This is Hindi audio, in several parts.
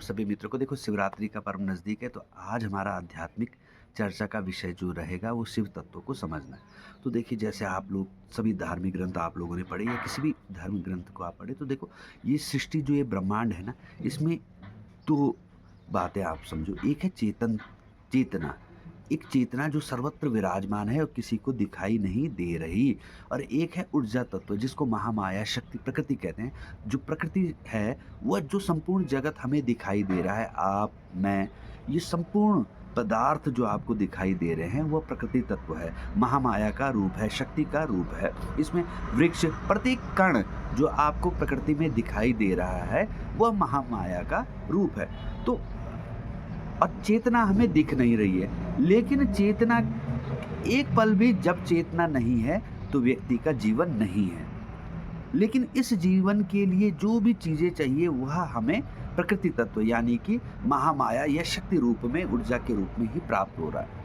सभी मित्रों को देखो, शिवरात्रि का पर्व नज़दीक है, तो आज हमारा आध्यात्मिक चर्चा का विषय जो रहेगा वो शिव तत्व को समझना है। तो देखिए, जैसे आप लोग सभी धार्मिक ग्रंथ आप लोगों ने पढ़े या किसी भी धर्म ग्रंथ को आप पढ़े, तो देखो, ये सृष्टि जो ये ब्रह्मांड है ना, इसमें 2 बातें आप समझो। एक है चेतना। एक चेतना जो सर्वत्र विराजमान है और किसी को दिखाई नहीं दे रही, और एक है ऊर्जा तत्व जिसको महामाया शक्ति प्रकृति कहते हैं। जो प्रकृति है, वह जो संपूर्ण जगत हमें दिखाई दे रहा है, आप, मैं, ये संपूर्ण पदार्थ जो आपको दिखाई दे रहे हैं, वह प्रकृति तत्व है, महामाया का रूप है, शक्ति का रूप है। इसमें वृक्ष, प्रत्येक कण जो आपको प्रकृति में दिखाई दे रहा है, वह महामाया का रूप है। तो और चेतना हमें दिख नहीं रही है, लेकिन चेतना, एक पल भी जब चेतना नहीं है तो व्यक्ति का जीवन नहीं है। लेकिन इस जीवन के लिए जो भी चीज़ें चाहिए वह हमें प्रकृति तत्व यानी कि महामाया या शक्ति रूप में, ऊर्जा के रूप में ही प्राप्त हो रहा है।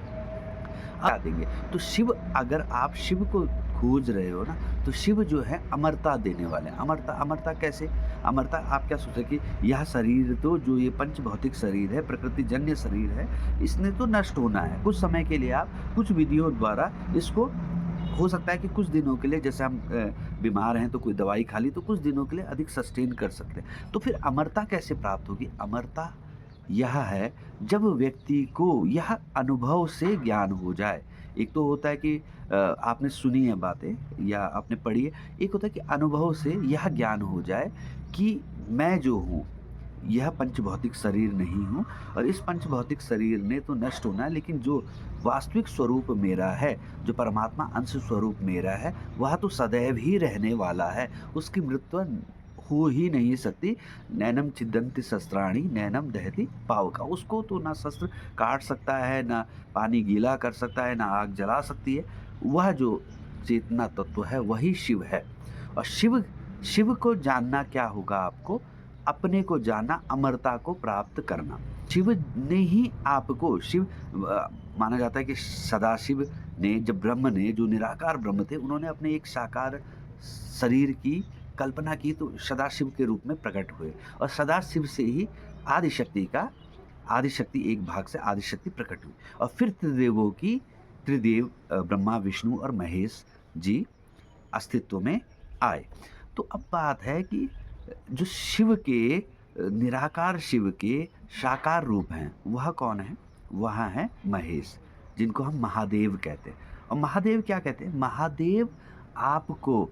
बता देंगे। तो शिव, अगर आप शिव को खोज रहे हो ना, तो शिव जो है अमरता देने वाले हैं। अमरता, अमरता कैसे? अमरता, आप क्या सोचे कि यह शरीर, तो जो ये पंच भौतिक शरीर है, प्रकृति जन्य शरीर है, इसने तो नष्ट होना है। कुछ समय के लिए आप कुछ विधियों द्वारा इसको, हो सकता है कि कुछ दिनों के लिए, जैसे हम बीमार हैं तो कोई दवाई खा ली तो कुछ दिनों के लिए अधिक सस्टेन कर सकते हैं। तो फिर अमरता कैसे प्राप्त होगी? अमरता यह है जब व्यक्ति को यह अनुभव से ज्ञान हो जाए। एक तो होता है कि आपने सुनी है बातें या आपने पढ़ी है, एक होता है कि अनुभव से यह ज्ञान हो जाए कि मैं जो हूँ, यह पंचभौतिक शरीर नहीं हूँ, और इस पंचभौतिक शरीर ने तो नष्ट होना है, लेकिन जो वास्तविक स्वरूप मेरा है, जो परमात्मा अंश स्वरूप मेरा है, वह तो सदैव ही रहने वाला है। उसकी मृत्यु हो ही नहीं सकती। नैनम छिदन्ति शस्त्राणि नैनम दहति पावका। उसको तो ना शस्त्र काट सकता है, ना पानी गीला कर सकता है, ना आग जला सकती है। वह जो चेतना तत्व है वही शिव है। और शिव, शिव को जानना क्या होगा आपको? अपने को जानना, अमरता को प्राप्त करना। शिव ने ही आपको, शिव माना जाता है कि सदाशिव ने, जब ब्रह्म ने, जो निराकार ब्रह्म थे, उन्होंने अपने एक साकार शरीर की कल्पना की तो सदाशिव के रूप में प्रकट हुए, और सदाशिव से ही आदिशक्ति का, आदिशक्ति एक भाग से आदिशक्ति प्रकट हुई, और फिर त्रिदेवों की, त्रिदेव ब्रह्मा विष्णु और महेश जी अस्तित्व में आए। तो अब बात है कि जो शिव के, निराकार शिव के साकार रूप हैं, वह कौन है? वह है महेश, जिनको हम महादेव कहते हैं। और महादेव क्या कहते हैं? महादेव आपको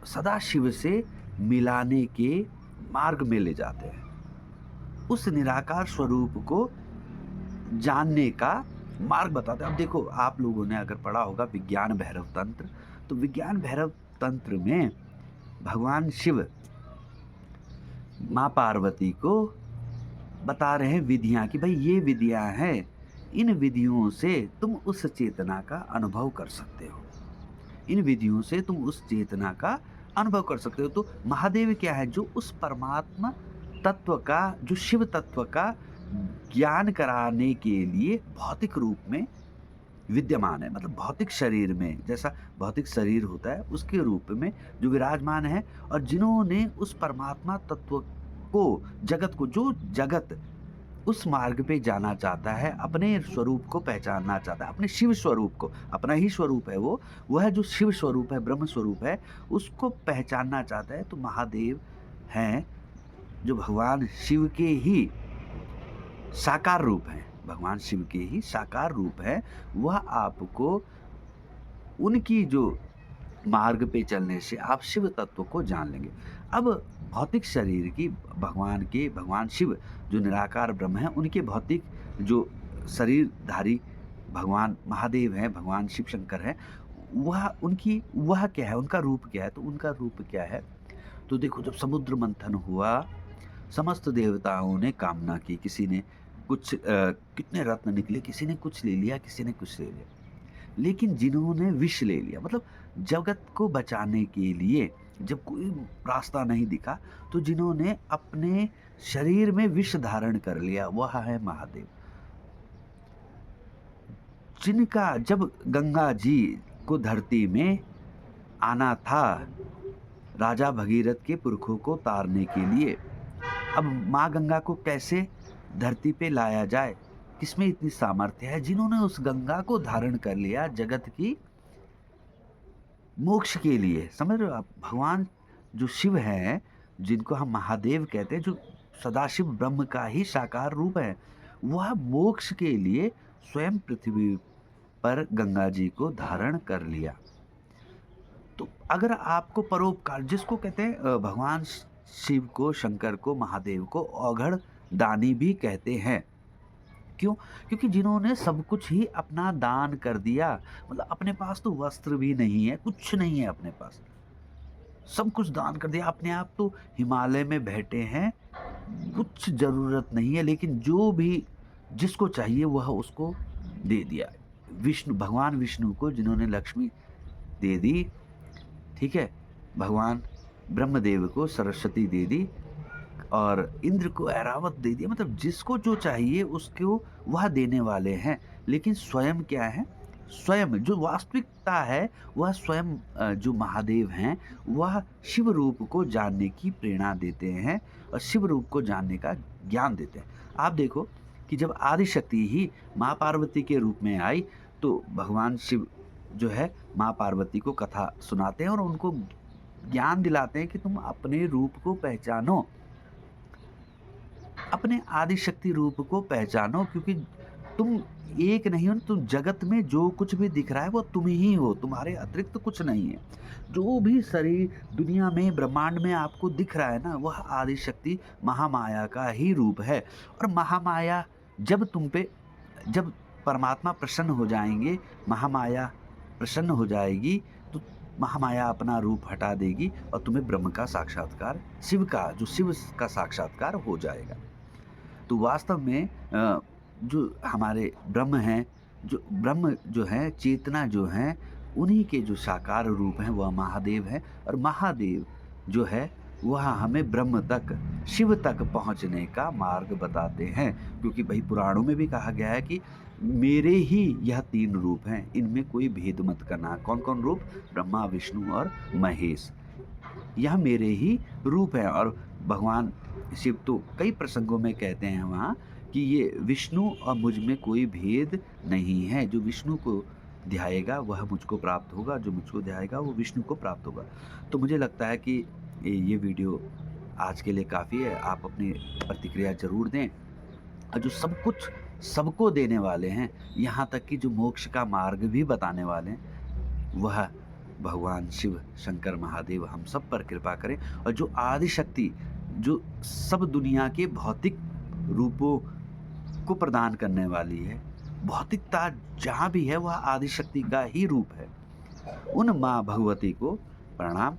सदाशिव से मिलाने के मार्ग में ले जाते हैं। उस निराकार स्वरूप को जानने का मार्ग बताते हैं। अब देखो, आप लोगों ने अगर पढ़ा होगा विज्ञान भैरव तंत्र, तो विज्ञान भैरव तंत्र में भगवान शिव माँ पार्वती को बता रहे हैं विधियाँ कि भाई ये विधियाँ हैं, इन विधियों से तुम उस चेतना का अनुभव कर सकते हो। इन विधियों से तुम उस चेतना का अनुभव कर सकते हो। तो महादेव क्या है? जो उस परमात्मा तत्व का, जो शिव तत्व का ज्ञान कराने के लिए भौतिक रूप में विद्यमान है। मतलब भौतिक शरीर में, जैसा भौतिक शरीर होता है उसके रूप में जो विराजमान है, और जिन्होंने उस परमात्मा तत्व को, जगत को, जो जगत उस मार्ग पे जाना चाहता है, अपने स्वरूप को पहचानना चाहता है, अपने शिव स्वरूप को, अपना ही स्वरूप है वो, वह जो शिव स्वरूप है, ब्रह्म स्वरूप है, उसको पहचानना चाहता है, तो महादेव हैं, जो भगवान शिव के ही साकार रूप हैं, भगवान शिव के ही साकार रूप हैं। वह आपको उनकी जो मार्ग पे चलने से आप शिव तत्व को जान लेंगे। अब भौतिक शरीर की, भगवान के, भगवान शिव जो निराकार ब्रह्म हैं, उनके भौतिक जो शरीरधारी भगवान महादेव हैं, भगवान शिव शंकर हैं, वह उनकी, वह क्या है? उनका रूप क्या है? तो उनका रूप क्या है? तो देखो, जब समुद्र मंथन हुआ, समस्त देवताओं ने कामना की, किसी ने कुछ कितने रत्न निकले, किसी ने कुछ ले लिया, किसी ने कुछ ले लिया। लेकिन जिन्होंने विष ले लिया, मतलब जगत को बचाने के लिए जब कोई रास्ता नहीं दिखा, तो जिन्होंने अपने शरीर में विष धारण कर लिया, वह है महादेव। जिनका, जब गंगा जी को धरती में आना था राजा भगीरथ के पुरखों को तारने के लिए, अब माँ गंगा को कैसे धरती पे लाया जाए? किसमें इतनी सामर्थ्य है जिन्होंने उस गंगा को धारण कर लिया जगत की मोक्ष के लिए, समझ रहे हो आप? भगवान जो शिव हैं, जिनको हम महादेव कहते हैं, जो सदाशिव ब्रह्म का ही साकार रूप है, वह मोक्ष के लिए स्वयं पृथ्वी पर गंगा जी को धारण कर लिया। तो अगर आपको परोपकार जिसको कहते हैं भगवान शिव को, शंकर को, महादेव को औघड़ दानी भी कहते हैं। क्यों? क्योंकि जिन्होंने सब कुछ ही अपना दान कर दिया, मतलब अपने पास तो वस्त्र भी नहीं है, कुछ नहीं है अपने पास। सब कुछ दान कर दिया, अपने आप तो हिमालय में बैठे हैं, कुछ ज़रूरत नहीं है, लेकिन जो भी जिसको चाहिए वह उसको दे दिया। भगवान विष्णु को जिन्होंने लक्ष्मी दे दी, ठीक है? भगवान ब्रह्मदेव को सरस्वती दे दी और इंद्र को ऐरावत दे दिया, मतलब जिसको जो चाहिए उसको वह देने वाले हैं। लेकिन स्वयं क्या है? स्वयं जो वास्तविकता है वह स्वयं जो महादेव हैं वह शिव रूप को जानने की प्रेरणा देते हैं और शिव रूप को जानने का ज्ञान देते हैं। आप देखो कि जब आदिशक्ति ही माँ पार्वती के रूप में आई तो भगवान शिव जो है माँ पार्वती को कथा सुनाते हैं और उनको ज्ञान दिलाते हैं कि तुम अपने रूप को पहचानो, अपने आदिशक्ति रूप को पहचानो, क्योंकि तुम एक नहीं हो, तुम जगत में जो कुछ भी दिख रहा है वो तुम ही हो, तुम्हारे अतिरिक्त तो कुछ नहीं है। जो भी शरीर दुनिया में, ब्रह्मांड में आपको दिख रहा है ना, वह आदिशक्ति महामाया का ही रूप है। और महामाया जब परमात्मा प्रसन्न हो जाएंगे, महामाया प्रसन्न हो जाएगी, तो महामाया अपना रूप हटा देगी और तुम्हें ब्रह्म का साक्षात्कार, शिव का साक्षात्कार हो जाएगा। तो वास्तव में जो हमारे ब्रह्म हैं, ब्रह्म जो है, चेतना जो है, उन्हीं के जो साकार रूप हैं वह महादेव हैं। और महादेव जो है वह हमें ब्रह्म तक, शिव तक पहुँचने का मार्ग बताते हैं। क्योंकि भाई पुराणों में भी कहा गया है कि मेरे ही यह 3 रूप हैं, इनमें कोई भेद मत करना। कौन-कौन रूप? ब्रह्मा, विष्णु और महेश। यह मेरे ही रूप हैं। और भगवान शिव तो कई प्रसंगों में कहते हैं वहाँ कि ये विष्णु और मुझ में कोई भेद नहीं है। जो विष्णु को ध्याएगा वह मुझको प्राप्त होगा, जो मुझको ध्याएगा वो विष्णु को प्राप्त होगा। तो मुझे लगता है कि ये वीडियो आज के लिए काफ़ी है। आप अपनी प्रतिक्रिया ज़रूर दें। और जो सब कुछ सबको देने वाले हैं, यहाँ तक कि जो मोक्ष का मार्ग भी बताने वाले हैं, वह भगवान शिव, शंकर, महादेव हम सब पर कृपा करें। और जो आदिशक्ति, जो सब दुनिया के भौतिक रूपों को प्रदान करने वाली है, भौतिकता जहाँ भी है वह आदिशक्ति का ही रूप है। उन माँ भगवती को प्रणाम।